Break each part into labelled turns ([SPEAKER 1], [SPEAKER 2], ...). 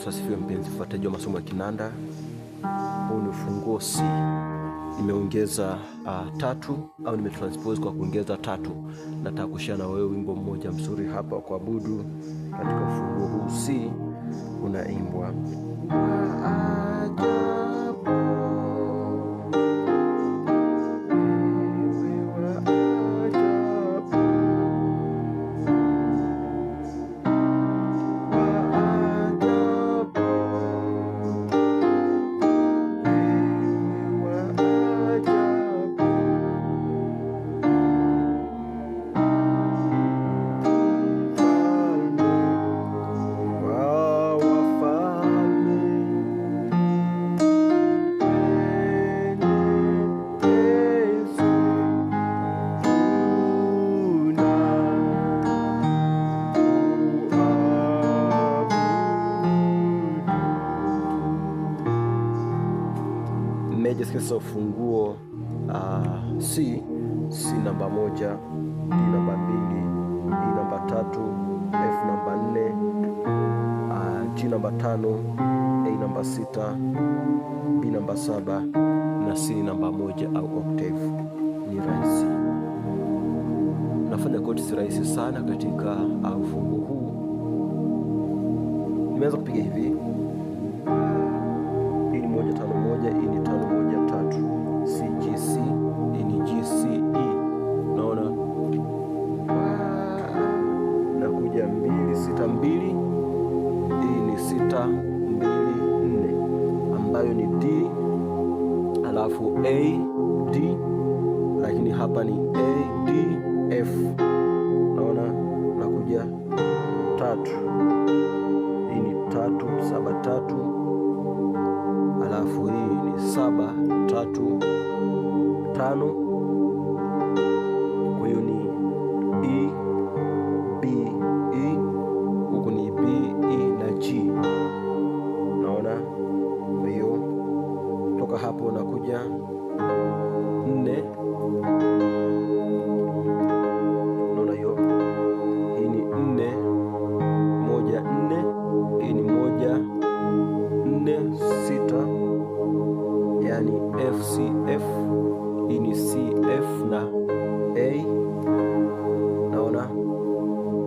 [SPEAKER 1] Yesu asifiwe. Mpenzi mfuataji wa masomo ya kinanda, huu ni ufunguo C. Nimeongeza tatu au nimetranspose kwa kuongeza tatu. Nataka kushare na wewe wimbo mmoja mzuri hapa wa kuabudu katika ufunguo huu C, unaimbwa Sasa ufunguo C namba 1, D namba 2, E namba 3, F namba 4, G namba 5, A namba 6, B namba 7 na C namba 1 au octave. Ni rahisi, nafanya chords rahisi sana katika ufunguo huu. Nimeanza kupiga hivi, hii ni 1 5 1, hii ni 5 1 3, C G C, hii ni G C E. Naona nakuja 2 6 2, hii ni 6 2 4 ambayo ni D, alafu A D, lakini hapa ni A D F. Naona nakuja 3, hii ni 3 7 3, alafu hii ni 7 3 5. Kwa hiyo ni E B E, huku ni B E na G. Naona, kwa hiyo toka hapo nakuja 4. Naona hiyo, hii ni 4 1 4, hii ni 1 4 6, yani F C F, hii ni C F na A. Naona,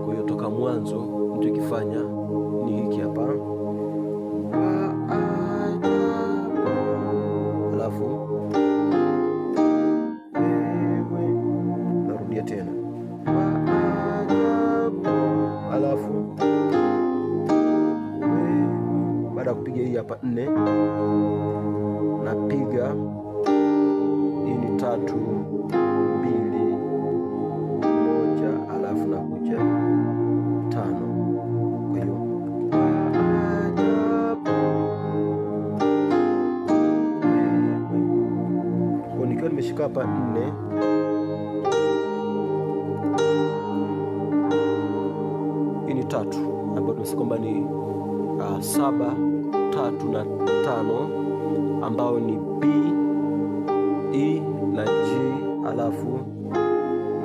[SPEAKER 1] kwa hiyo toka mwanzo mtu ikifanya ni hiki hapa, alafu narudia tena, alafu baada ya kupiga hii hapa 4, napiga hii ni 3 2 1, alafu nakuja 5. Kwa hiyo kwa nikiwa nimeshika hapa 4, hii ni 3 ambayo tumesema kwamba ni 7 3 na 5, ambao ni B E na G, alafu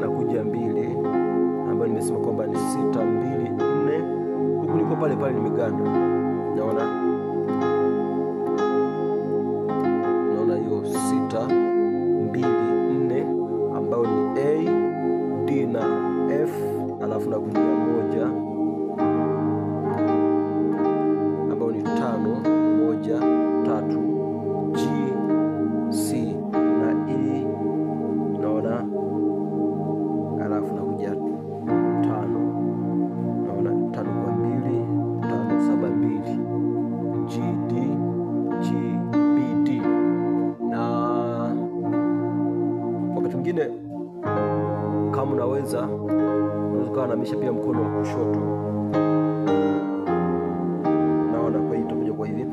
[SPEAKER 1] nakuja 2 ambayo nimesema kwamba ni 6 2 4, huku niko pale pale nimeganda. Naona hiyo 6 2 4 ambayo ni A D na F, alafu nakuja 1 ambayo ni 5 1 3 G C na E. Naona, alafu nakuja 5. Naona 5 kwa 2 5 7 2, G D G B D. Na wakati mwingine kama unaweza kuhamisha pia mkono wa kushoto. Naona, kwa hiyo itakuja kwa hivi,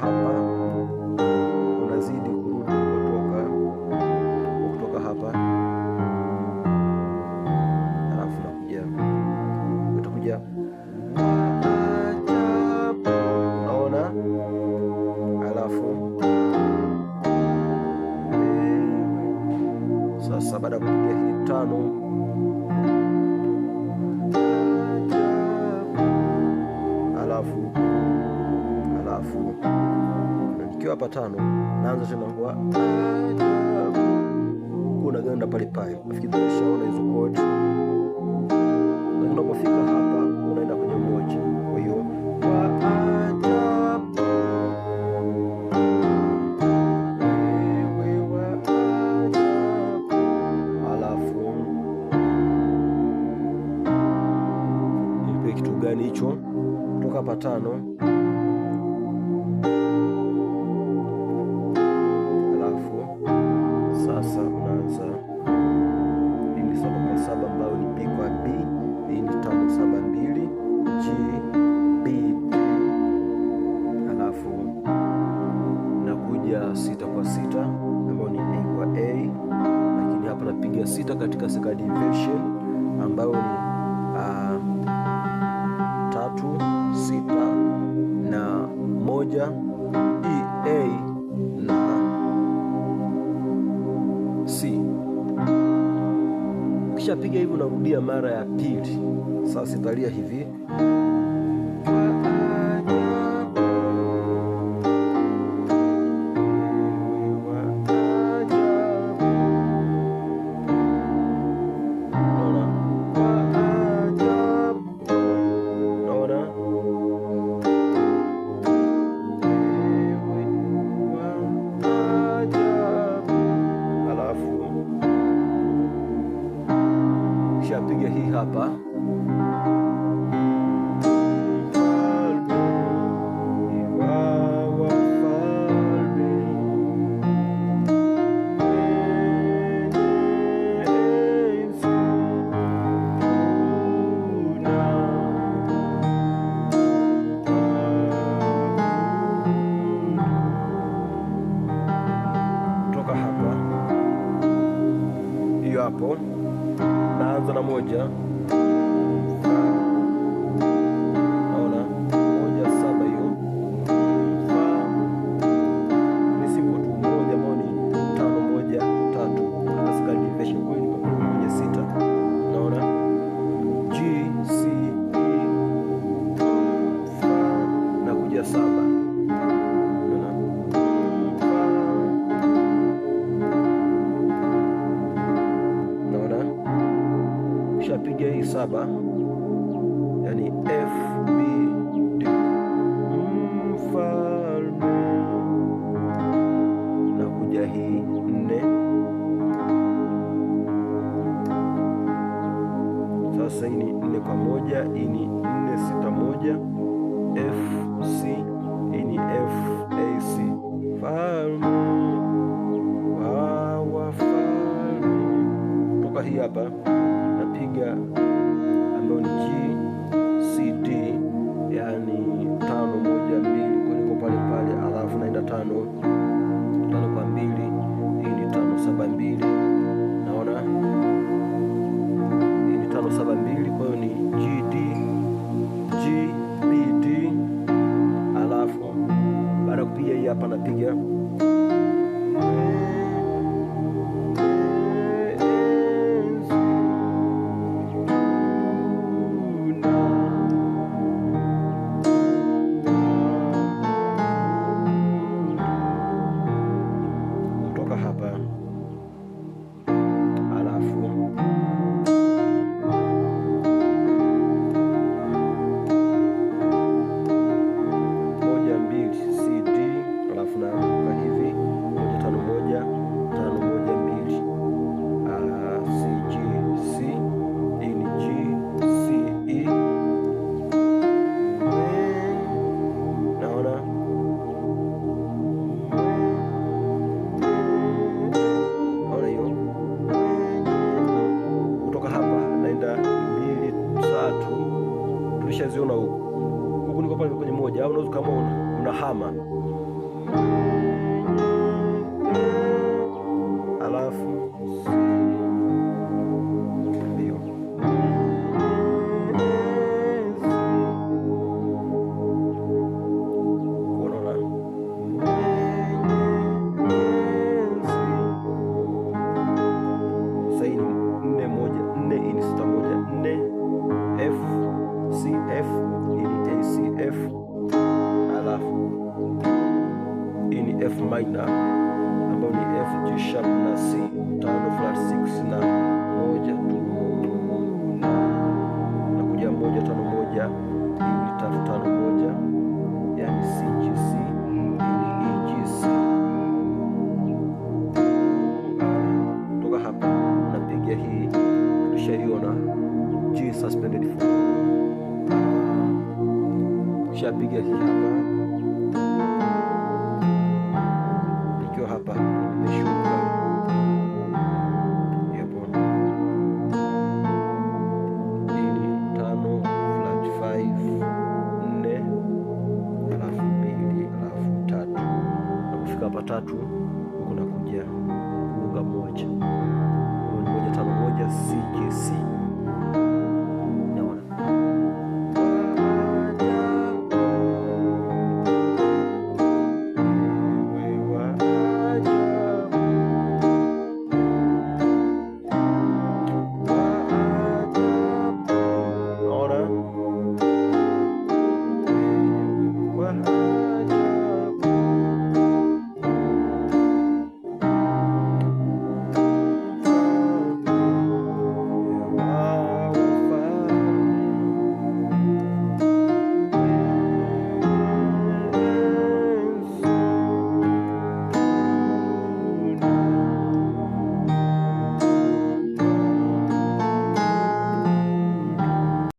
[SPEAKER 1] hapa unazidi kurudi kutoka hapa, alafu utakuja, naona, alafu hapa 5 naanza tena kwa ajabu, kuna ganda pale pale. Nafikiri tumeshaona hizo chord, na unapofika hapa unaenda kwenye moja. Kwa hiyo kwa ajabu wewe wa ajabu, alafu nipe kitu gani hicho kutoka hapa 5, sasa unaanza hii ni 7/7 ambayo ni B kwa B. Hii ni 5/7/2 G B D, alafu nakuja 6/6 ambayo ni A kwa A, lakini hapa napiga 6 katika second inversion ambayo ni 3 6 na 1 E A na C. Ukishapiga hivi unarudia mara ya pili. Sasa italia hivi, piga hii hapa toka hapa, hiyo hapo naanza na 1, naona 1/7 hiyo, ni simple tu 1 ambao ni 5/1/3 katika division, kwa hiyo ni 1/6, naona G C E na kuja 7, piga hii 7, yani F B D, mfalme, na kuja hii 4. Sasa hii ni 4/1, hii ni 4/6/1 F C, hii ni F A C, mfalme wa wafalme. Toka hii hapa napiga ambayo ni G C D, yani 5/1/2, kwa niko pale pale, alafu naenda 5/2. Hii ni 5/7/2, naona hii ni 5/7/2, kwa hiyo ni G D G B D, alafu baada ya kupiga hii hapa napiga hapa, alafu 1 2 C D, alafu naanguka hivi 1 5 1 5 1 2 C G C, hii ni G C E, naona tulishaziona huku niko pale kwenye 1, au unaweza kama unahama, alafu hiyo unaona sasa hii 4/1/4, hii ni 6/1/4 F C F, hii ni A C F, alafu hii ni ni F minor ambayo ni F, G sharp na C, 5 flat 6 na 1 tu, na kuja 1 5 1, hii ni 3 5 1, yani C G C, hii ni E G C. Kutoka hapa unapiga hii, tushaiona G suspended 4, kishapiga hii hapa, ikiwa hapa nimeshuka hapo, hii ni 5 flat 5 4 alafu 2 alafu 3, na kufika hapa 3